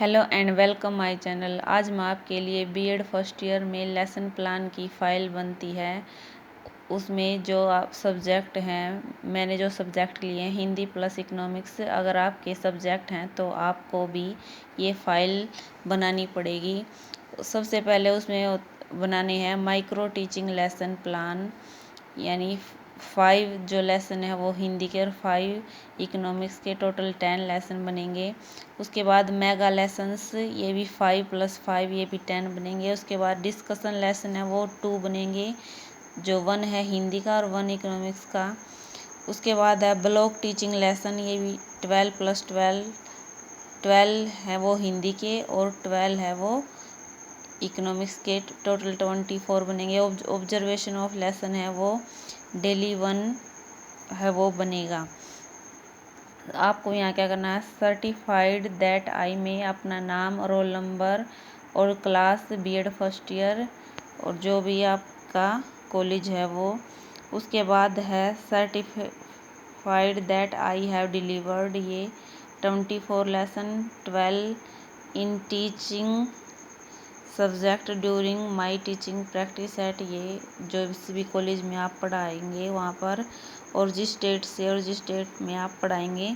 Hello and welcome my channel. आज मैं आपके लिए बीएड फर्स्ट ईयर में लेसन प्लान की फ़ाइल बनती है, उसमें जो आप सब्जेक्ट हैं, मैंने जो सब्जेक्ट लिए हैं हिंदी प्लस इकोनॉमिक्स। अगर आपके सब्जेक्ट हैं तो आपको भी ये फ़ाइल बनानी पड़ेगी। सबसे पहले उसमें बनाने हैं माइक्रो टीचिंग लेसन प्लान, यानी 5 जो लेसन है वो हिंदी के और 5 इकोनॉमिक्स के, टोटल 10 लेसन बनेंगे। उसके बाद मेगा लेसन्स, ये भी 5 + 5, ये भी 10 बनेंगे। उसके बाद डिस्कशन लेसन है वो 2 बनेंगे, जो 1 है हिंदी का और 1 इकोनॉमिक्स का। उसके बाद है ब्लॉक टीचिंग लेसन, ये भी 12 + 12 है वो हिंदी के और 12 है वो इकोनॉमिक्स के, टोटल 24 बनेंगे। ऑब्जर्वेशन ऑफ लेसन है वो डेली 1 है वो बनेगा। आपको यहाँ क्या करना है, सर्टिफाइड दैट आई में अपना नाम, रोल नंबर और क्लास, बीएड फर्स्ट ईयर और जो भी आपका कॉलेज है वो। उसके बाद है certified that I have delivered ये 24 lesson 12 in teaching subject during my teaching practice eight, ये जो भी कॉलेज में आप पढ़ाएंगे वहाँ पर, और जिस स्टेट से और जिस स्टेट में आप पढ़ाएंगे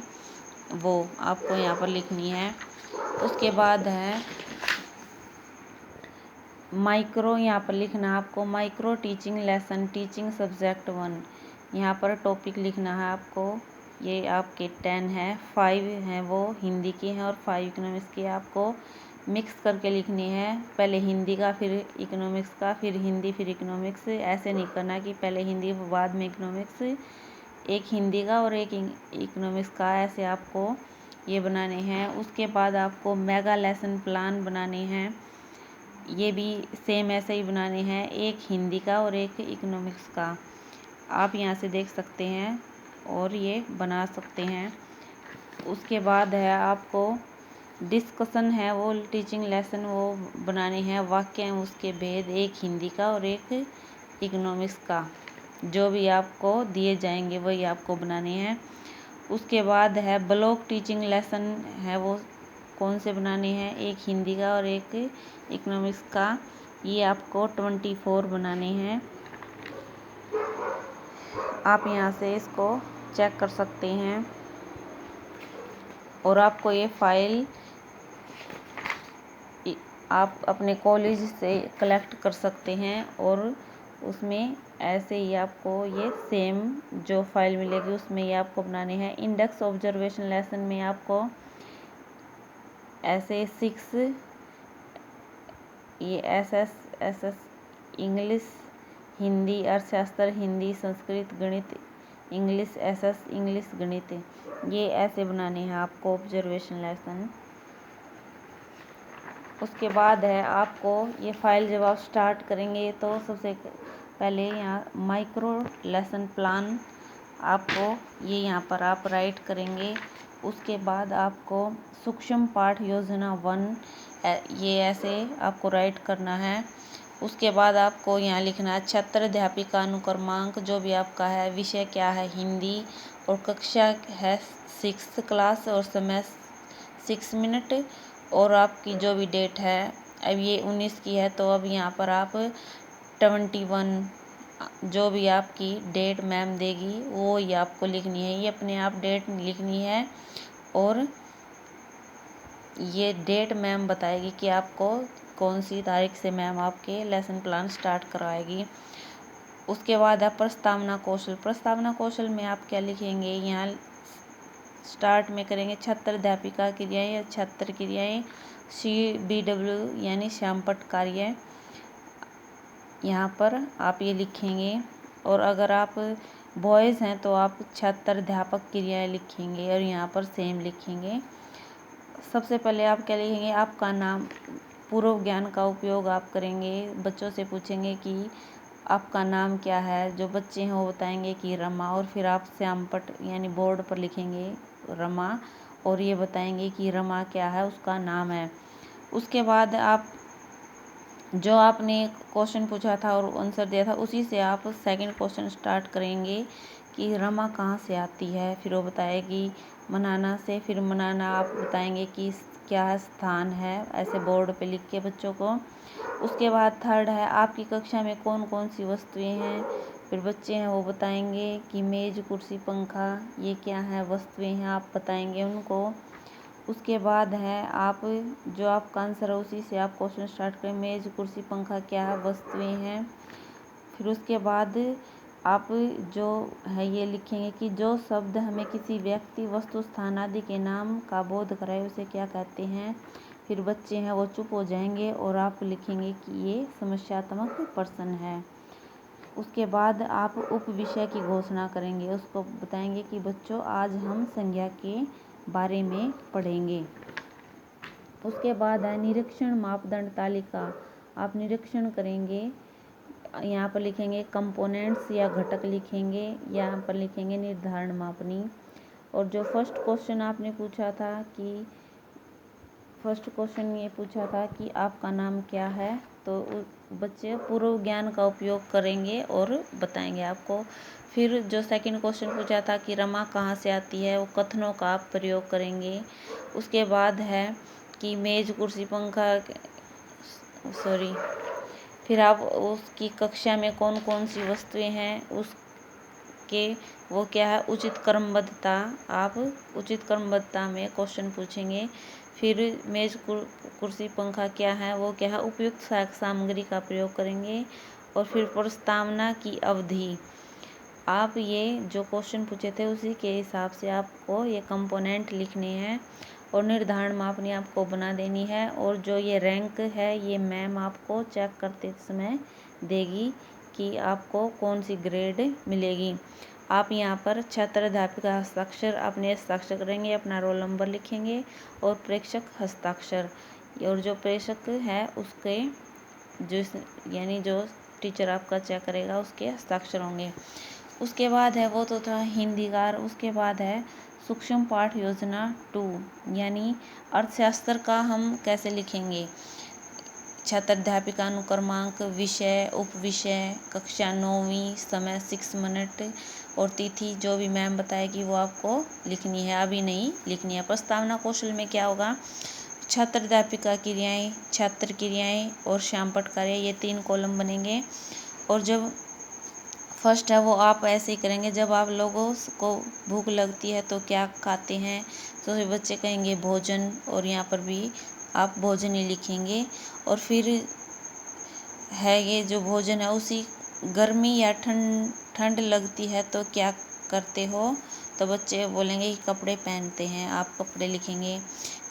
वो आपको यहाँ पर लिखनी है। उसके बाद है माइक्रो, यहाँ पर लिखना है आपको micro teaching lesson teaching subject 1, यहाँ पर टॉपिक लिखना है आपको। ये आपके 10 है, 5 हैं वो हिंदी के हैं और 5 इकोनॉमिक्स के, आपको मिक्स करके लिखनी है। पहले हिंदी का फिर इकोनॉमिक्स का, फिर हिंदी फिर इकोनॉमिक्स। ऐसे नहीं करना कि पहले हिंदी बाद में इकोनॉमिक्स, एक हिंदी का और एक इकोनॉमिक्स का, ऐसे आपको ये बनाने हैं। उसके बाद आपको मेगा लेसन प्लान बनाने हैं, ये भी सेम ऐसे ही बनाने हैं, एक हिंदी का और एक इकोनॉमिक्स का। आप यहाँ से देख सकते हैं और ये बना सकते हैं। उसके बाद है आपको डिस्कशन है वो टीचिंग लेसन वो बनाने हैं, वाक्य हैं उसके भेद, एक हिंदी का और एक इकोनॉमिक्स का। जो भी आपको दिए जाएंगे वही आपको बनाने हैं। उसके बाद है ब्लॉक टीचिंग लेसन है वो कौन से बनाने हैं, एक हिंदी का और एक इकोनॉमिक्स का। ये आपको 24 बनाने हैं। आप यहाँ से इसको चेक कर सकते हैं और आपको ये फाइल आप अपने कॉलेज से कलेक्ट कर सकते हैं और उसमें ऐसे ही आपको ये सेम जो फाइल मिलेगी उसमें ये आपको बनाने हैं। इंडेक्स ऑब्जर्वेशन लेसन में आपको ऐसे 6 ये एस इंग्लिश, हिंदी, अर्थशास्त्र, हिंदी, संस्कृत, गणित, इंग्लिश, इंग्लिश, गणित, ये ऐसे बनाने हैं आपको ऑब्जर्वेशन लेसन। उसके बाद है आपको ये फाइल जब आप स्टार्ट करेंगे तो सबसे पहले यहाँ माइक्रो लेसन प्लान आपको ये यहाँ पर आप राइट करेंगे। उसके बाद आपको सूक्ष्म पाठ योजना 1 ये ऐसे आपको राइट करना है। उसके बाद आपको यहाँ लिखना है छात्र अध्यापिका अनुक्रमांक, जो भी आपका है, विषय क्या है हिंदी और कक्षा है 6th क्लास और समय 6 मिनट, और आपकी जो भी डेट है, अब ये 19 की है तो अब यहाँ पर आप 21 जो भी आपकी डेट मैम देगी वो ही आपको लिखनी है। ये अपने आप डेट लिखनी है और ये डेट मैम बताएगी कि आपको कौन सी तारीख से मैम आपके लेसन प्लान स्टार्ट करवाएगी। उसके बाद आप प्रस्तावना कौशल, प्रस्तावना कौशल में आप क्या लिखेंगे, यहाँ स्टार्ट में करेंगे छात्र अध्यापिका क्रियाएं या छात्र क्रियाएं, CBW यानी श्यामपट्ट कार्य, यहाँ पर आप ये लिखेंगे। और अगर आप बॉयज़ हैं तो आप छात्र अध्यापक क्रियाएं लिखेंगे और यहाँ पर सेम लिखेंगे। सबसे पहले आप क्या लिखेंगे, आपका नाम, पूर्व ज्ञान का उपयोग आप करेंगे। बच्चों से पूछेंगे कि आपका नाम क्या है, जो बच्चे हैं वो बताएंगे कि रमा, और फिर आप श्यामपट्ट यानी बोर्ड पर लिखेंगे रमा और ये बताएंगे कि रमा क्या है, उसका नाम है। उसके बाद आप जो आपने क्वेश्चन पूछा था और आंसर दिया था उसी से आप सेकंड क्वेश्चन स्टार्ट करेंगे कि रमा कहाँ से आती है, फिर वो बताएगी मनाना से, फिर मनाना आप बताएंगे कि क्या स्थान है, ऐसे बोर्ड पे लिख के बच्चों को। उसके बाद थर्ड है आपकी कक्षा में कौन कौन सी वस्तुएं हैं, फिर बच्चे हैं वो बताएंगे कि मेज कुर्सी पंखा ये क्या है वस्तुएं हैं, आप बताएंगे उनको। उसके बाद है आप जो आपका आंसर है उसी से आप क्वेश्चन स्टार्ट करें, मेज कुर्सी पंखा क्या है वस्तुएं हैं। फिर उसके बाद आप जो है ये लिखेंगे कि जो शब्द हमें किसी व्यक्ति वस्तु स्थान आदि के नाम का बोध कराए उसे क्या कहते हैं। फिर बच्चे हैं वो चुप हो जाएंगे और आप लिखेंगे कि ये समस्यात्मक प्रश्न है। उसके बाद आप उप विषय की घोषणा करेंगे, उसको बताएंगे कि बच्चों आज हम संज्ञा के बारे में पढ़ेंगे। उसके बाद है निरीक्षण मापदंड तालिका, आप निरीक्षण करेंगे, यहाँ पर लिखेंगे कंपोनेंट्स या घटक लिखेंगे, यहाँ पर लिखेंगे निर्धारण मापनी। और जो फर्स्ट क्वेश्चन आपने पूछा था कि फर्स्ट क्वेश्चन ये पूछा था कि आपका नाम क्या है, तो बच्चे पूर्व ज्ञान का उपयोग करेंगे और बताएंगे आपको। फिर जो सेकंड क्वेश्चन पूछा था कि रमा कहाँ से आती है, वो कथनों का आप प्रयोग करेंगे। उसके बाद है कि मेज कुर्सी पंखा फिर आप उसकी कक्षा में कौन कौन सी वस्तुएं हैं उसके वो क्या है उचित क्रमबद्धता, आप उचित क्रमबद्धता में क्वेश्चन पूछेंगे। फिर मेज कुर्सी पंखा क्या है, वो क्या है उपयुक्त सामग्री का प्रयोग करेंगे। और फिर प्रस्तावना की अवधि, आप ये जो क्वेश्चन पूछे थे उसी के हिसाब से आपको ये कंपोनेंट लिखने हैं और निर्धारण मापनी आपको बना देनी है। और जो ये रैंक है ये मैम आपको चेक करते समय देगी कि आपको कौन सी ग्रेड मिलेगी। आप यहाँ पर छात्र अध्यापिका हस्ताक्षर अपने हस्ताक्षर करेंगे, अपना रोल नंबर लिखेंगे और प्रेक्षक हस्ताक्षर, और जो प्रेक्षक है उसके जो यानी जो टीचर आपका चेक करेगा उसके हस्ताक्षर होंगे। उसके बाद है वो तो था हिंदी का। उसके बाद है सूक्ष्म पाठ योजना 2 यानी अर्थशास्त्र का हम कैसे लिखेंगे, छात्र अध्यापिका अनुक्रमांक, विषय उप विषय, कक्षा 9वीं, समय 6 मिनट और तिथि जो भी मैम बताएगी वो आपको लिखनी है, अभी नहीं लिखनी है। प्रस्तावना कौशल में क्या होगा, छात्र अध्यापिका क्रियाएं, छात्र क्रियाएं और श्यामपट कार्य, ये 3 कॉलम बनेंगे। और जब फर्स्ट है वो आप ऐसे ही करेंगे, जब आप लोगों को भूख लगती है तो क्या खाते हैं, तो बच्चे कहेंगे भोजन, और यहाँ पर भी आप भोजन ही लिखेंगे। और फिर है ये जो भोजन है उसी गर्मी या ठंड लगती है तो क्या करते हो, तो बच्चे बोलेंगे कि कपड़े पहनते हैं, आप कपड़े लिखेंगे।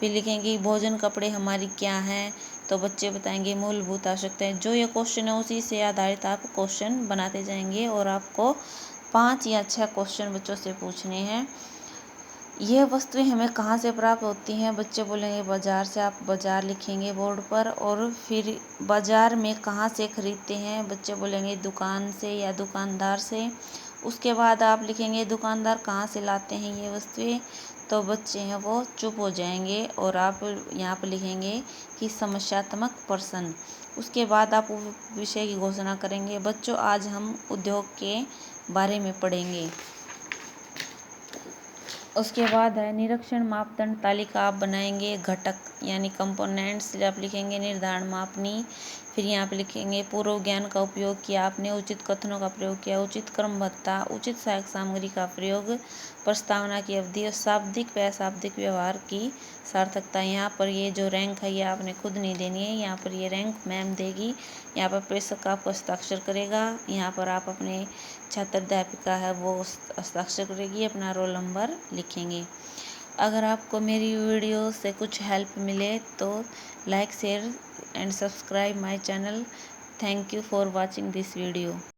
फिर लिखेंगे भोजन कपड़े हमारी क्या हैं, तो बच्चे बताएंगे मूलभूत आवश्यकताएं। जो ये क्वेश्चन है उसी से आधारित आप क्वेश्चन बनाते जाएंगे और आपको 5 या 6 क्वेश्चन बच्चों से पूछने हैं। यह वस्तुएं हमें कहाँ से प्राप्त होती हैं, बच्चे बोलेंगे बाज़ार से, आप बाज़ार लिखेंगे बोर्ड पर। और फिर बाज़ार में कहाँ से खरीदते हैं, बच्चे बोलेंगे दुकान से या दुकानदार से। उसके बाद आप लिखेंगे दुकानदार कहाँ से लाते हैं ये वस्तुएं, तो बच्चे हैं वो चुप हो जाएंगे और आप यहाँ पर लिखेंगे कि समस्यात्मक प्रश्न। उसके बाद आप विषय की घोषणा करेंगे, बच्चों आज हम उद्योग के बारे में पढ़ेंगे। उसके बाद है निरीक्षण मापदंड तालिका आप बनाएंगे, घटक यानी कंपोनेंट्स आप लिखेंगे, निर्धारण मापनी, फिर यहाँ पे लिखेंगे पूर्व ज्ञान का उपयोग किया आपने, उचित कथनों का प्रयोग किया, उचित क्रमबद्धता, उचित सहायक सामग्री का प्रयोग, प्रस्तावना की अवधि और शाब्दिक व अशाब्दिक व्यवहार की सार्थकता। यहाँ पर ये जो रैंक है ये आपने खुद नहीं देनी है, यहाँ पर ये रैंक मैम देगी। यहाँ पर प्रेषक आपको हस्ताक्षर करेगा, यहाँ पर आप अपने छात्र अध्यापिका है वो हस्ताक्षर करेगी, अपना रोल नंबर लिखेंगे। अगर आपको मेरी वीडियो से कुछ हेल्प मिले तो like share and subscribe my channel. Thank you for watching this video.